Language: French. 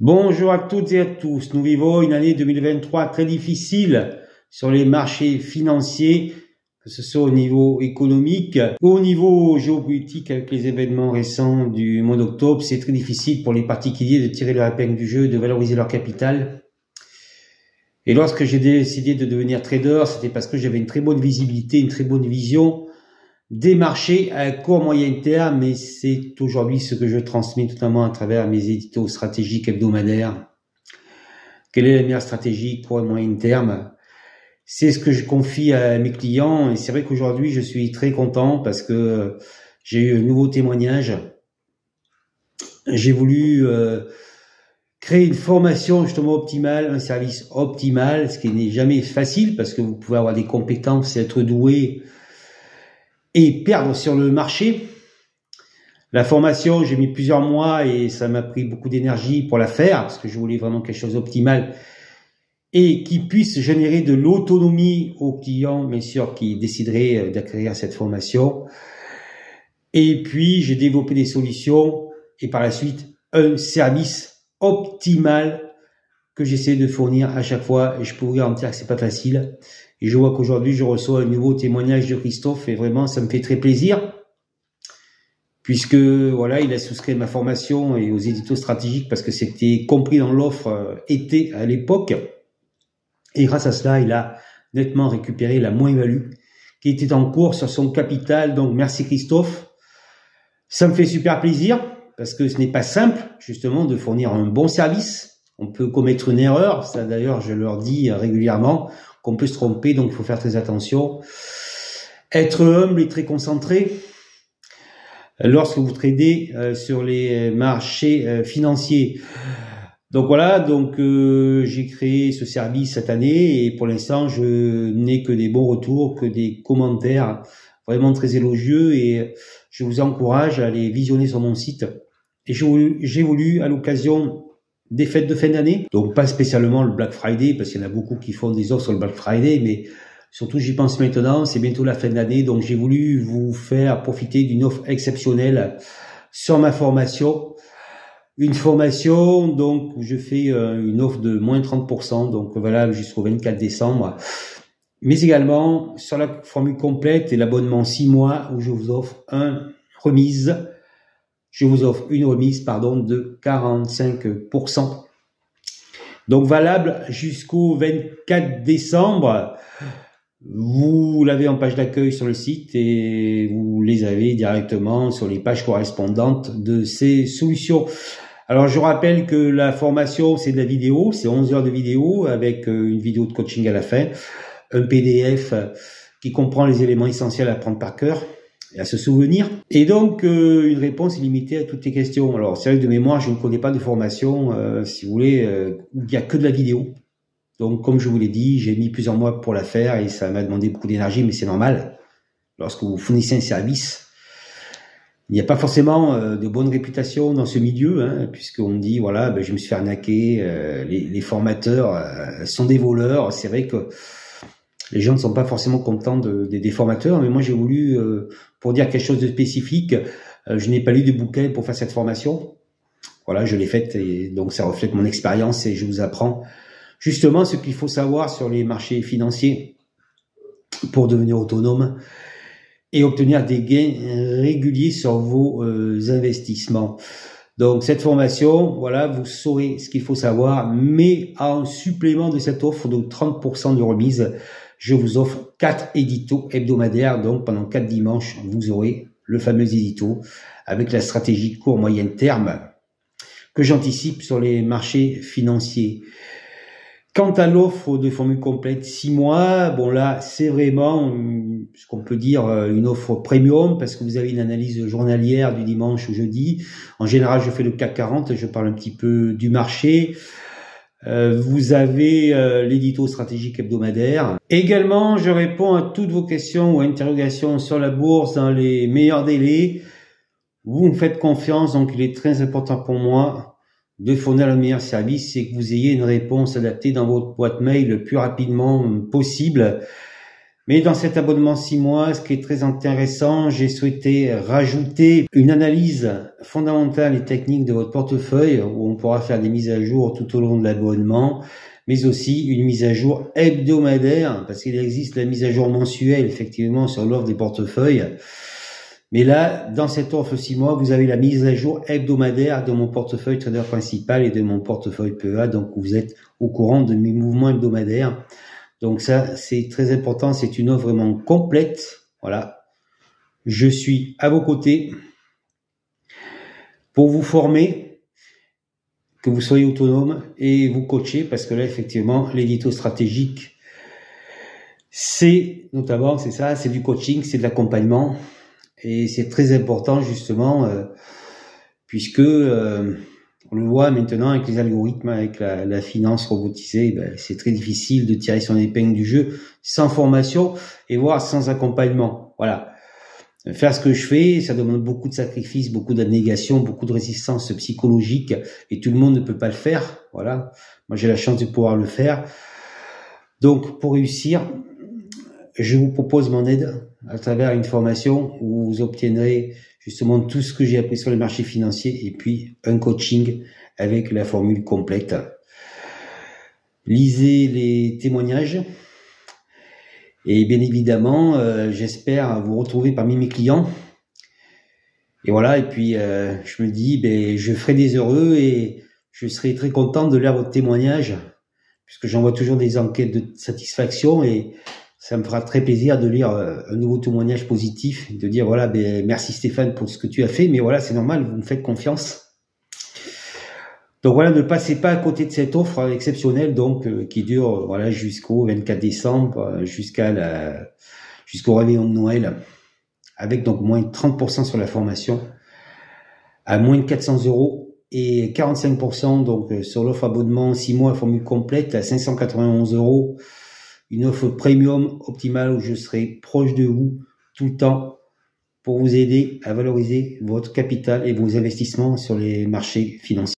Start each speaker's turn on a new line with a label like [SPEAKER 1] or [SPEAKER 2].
[SPEAKER 1] Bonjour à toutes et à tous. Nous vivons une année 2023 très difficile sur les marchés financiers, que ce soit au niveau économique ou au niveau géopolitique avec les événements récents du mois d'octobre. C'est très difficile pour les particuliers de tirer leur épingle du jeu, de valoriser leur capital. Et lorsque j'ai décidé de devenir trader, c'était parce que j'avais une très bonne visibilité, une très bonne vision des marchés à court moyen terme, et c'est aujourd'hui ce que je transmets notamment à travers mes éditos stratégiques hebdomadaires. Quelle est la meilleure stratégie court et moyen terme? C'est ce que je confie à mes clients, et c'est vrai qu'aujourd'hui je suis très content parce que j'ai eu un nouveau témoignage. J'ai voulu créer une formation justement optimale, un service optimal, ce qui n'est jamais facile parce que vous pouvez avoir des compétences et être doué et perdre sur le marché. La formation, j'ai mis plusieurs mois et ça m'a pris beaucoup d'énergie pour la faire parce que je voulais vraiment quelque chose d'optimal et qui puisse générer de l'autonomie aux clients, bien sûr, qui décideraient d'acquérir cette formation. Et puis, j'ai développé des solutions et par la suite, un service optimal que j'essaie de fournir à chaque fois, et je peux vous garantir que c'est pas facile. Et je vois qu'aujourd'hui, je reçois un nouveau témoignage de Christophe et vraiment, ça me fait très plaisir puisque voilà, il a souscrit à ma formation et aux éditos stratégiques parce que c'était compris dans l'offre été à l'époque. Et grâce à cela, il a nettement récupéré la moins-value qui était en cours sur son capital. Donc, merci Christophe. Ça me fait super plaisir parce que ce n'est pas simple, justement, de fournir un bon service. On peut commettre une erreur. Ça, d'ailleurs, je leur dis régulièrement qu'on peut se tromper, donc il faut faire très attention. Être humble et très concentré lorsque vous tradez sur les marchés financiers. Donc voilà, donc j'ai créé ce service cette année et pour l'instant, je n'ai que des bons retours, que des commentaires vraiment très élogieux et je vous encourage à aller visionner sur mon site. Et j'ai voulu, à l'occasion des fêtes de fin d'année, donc pas spécialement le Black Friday, parce qu'il y en a beaucoup qui font des offres sur le Black Friday, mais surtout j'y pense maintenant, c'est bientôt la fin d'année, donc j'ai voulu vous faire profiter d'une offre exceptionnelle sur ma formation. Une formation, donc, où je fais une offre de moins 30%, donc valable jusqu'au 24 décembre. Mais également, sur la formule complète et l'abonnement 6 mois, où je vous offre une remise de 45%. Donc, valable jusqu'au 24 décembre. Vous l'avez en page d'accueil sur le site et vous les avez directement sur les pages correspondantes de ces solutions. Alors, je rappelle que la formation, c'est de la vidéo, c'est 11 heures de vidéo avec une vidéo de coaching à la fin, un PDF qui comprend les éléments essentiels à prendre par cœur et à se souvenir. Et donc, une réponse illimitée à toutes les questions. Alors, c'est vrai que de mémoire, je ne connais pas de formation, si vous voulez, où il n'y a que de la vidéo. Donc, comme je vous l'ai dit, j'ai mis plusieurs mois pour la faire et ça m'a demandé beaucoup d'énergie, mais c'est normal. Lorsque vous fournissez un service, il n'y a pas forcément de bonne réputation dans ce milieu, hein, puisqu'on dit, voilà, ben, je me suis fait arnaquer, les formateurs sont des voleurs. C'est vrai que les gens ne sont pas forcément contents des formateurs, mais moi j'ai voulu, pour dire quelque chose de spécifique, je n'ai pas lu de bouquin pour faire cette formation. Voilà, je l'ai faite et donc ça reflète mon expérience et je vous apprends justement ce qu'il faut savoir sur les marchés financiers pour devenir autonome et obtenir des gains réguliers sur vos investissements. Donc cette formation, voilà, vous saurez ce qu'il faut savoir, mais en supplément de cette offre de 30% de remise, je vous offre 4 éditos hebdomadaires. Donc pendant 4 dimanches, vous aurez le fameux édito avec la stratégie court moyen terme que j'anticipe sur les marchés financiers. Quant à l'offre de formule complète 6 mois, bon là, c'est vraiment ce qu'on peut dire une offre premium parce que vous avez une analyse journalière du dimanche au jeudi. En général, je fais le CAC 40, je parle un petit peu du marché. Vous avez l'édito stratégique hebdomadaire. Également, je réponds à toutes vos questions ou interrogations sur la bourse dans les meilleurs délais. Vous me faites confiance, donc il est très important pour moi de fournir le meilleur service, c'est que vous ayez une réponse adaptée dans votre boîte mail le plus rapidement possible. Mais dans cet abonnement 6 mois, ce qui est très intéressant, j'ai souhaité rajouter une analyse fondamentale et technique de votre portefeuille où on pourra faire des mises à jour tout au long de l'abonnement, mais aussi une mise à jour hebdomadaire, parce qu'il existe la mise à jour mensuelle, effectivement, sur l'offre des portefeuilles. Mais là, dans cette offre 6 mois, vous avez la mise à jour hebdomadaire de mon portefeuille trader principal et de mon portefeuille PEA. Donc, vous êtes au courant de mes mouvements hebdomadaires. Donc ça, c'est très important. C'est une offre vraiment complète. Voilà. Je suis à vos côtés pour vous former, que vous soyez autonome et vous coacher, parce que là, effectivement, l'édito stratégique, c'est notamment, c'est ça, c'est du coaching, c'est de l'accompagnement. Et c'est très important justement, puisque on le voit maintenant avec les algorithmes, avec la finance robotisée, c'est très difficile de tirer son épingle du jeu sans formation et voire sans accompagnement. Voilà. Faire ce que je fais, ça demande beaucoup de sacrifices, beaucoup d'abnégation, beaucoup de résistance psychologique, et tout le monde ne peut pas le faire. Voilà. Moi, j'ai la chance de pouvoir le faire. Donc, pour réussir, je vous propose mon aide à travers une formation où vous obtiendrez justement tout ce que j'ai appris sur les marchés financiers et puis un coaching avec la formule complète. Lisez les témoignages et bien évidemment, j'espère vous retrouver parmi mes clients. Et voilà, et puis je me dis, je ferai des heureux et je serai très content de lire votre témoignage puisque j'envoie toujours des enquêtes de satisfaction et ça me fera très plaisir de lire un nouveau témoignage positif, de dire voilà, merci Stéphane pour ce que tu as fait, mais voilà, c'est normal, vous me faites confiance. Donc voilà, ne passez pas à côté de cette offre exceptionnelle donc qui dure voilà jusqu'au 24 décembre, jusqu'au réveillon de Noël, avec donc moins de 30% sur la formation, à moins de 400 € et 45% donc sur l'offre abonnement 6 mois formule complète à 591 €. Une offre premium optimale où je serai proche de vous tout le temps pour vous aider à valoriser votre capital et vos investissements sur les marchés financiers.